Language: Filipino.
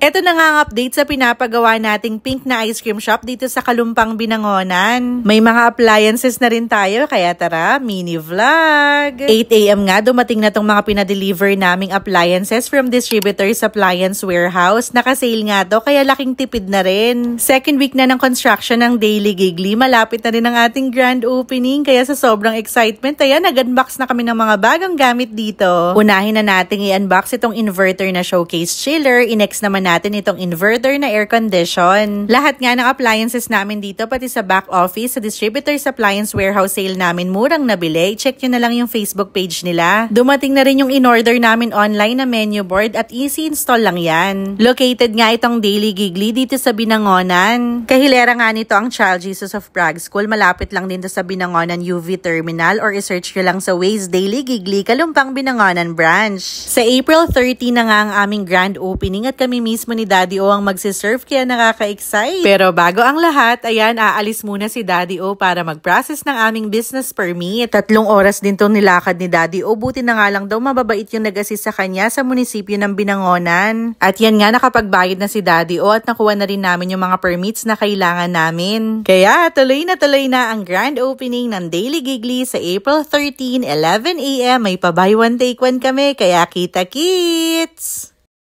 Ito na nga ang update sa pinapagawa nating pink na ice cream shop dito sa Kalumpang, Binangonan. May mga appliances na rin tayo, kaya tara, mini vlog! 8 AM nga, dumating na tong mga pinadeliver naming appliances from Distributors Appliance Warehouse. Nakasale nga to, kaya laking tipid na rin. Second week na ng construction ng Daily Giggly, malapit na rin ang ating grand opening, kaya sa sobrang excitement, ayan, nag-unbox na kami ng mga bagong gamit dito. Unahin na nating i-unbox itong inverter na showcase chiller, i-next naman natin itong inverter na air condition. Lahat nga ng appliances namin dito, pati sa back office, sa Distributors Appliance Warehouse sale namin, murang nabili. Check nyo na lang yung Facebook page nila. Dumating na rin yung in-order namin online na menu board at easy install lang yan. Located nga itong Daily Giggly dito sa Binangonan. Kahilera nga nito ang Child Jesus of Prague School. Malapit lang din to sa Binangonan UV Terminal or i-search nyo lang sa Waze Daily Giggly, Kalumpang, Binangonan branch. Sa April 30 na nga ang aming grand opening at kami mismo ni Daddy O ang magsiserve, kaya nakaka-excite. Pero bago ang lahat, ayan, aalis muna si Daddy O para mag-process ng aming business permit. 3 oras din itong nilakad ni Daddy O. Buti na nga lang daw mababait yung nag-assist sa kanya sa munisipyo ng Binangonan. At yan nga, nakapagbayad na si Daddy O at nakuha na rin namin yung mga permits na kailangan namin. Kaya tuloy na ang grand opening ng Daily Giggly sa April 13, 11 AM. May pa buy one take one kami, kaya kita-kits!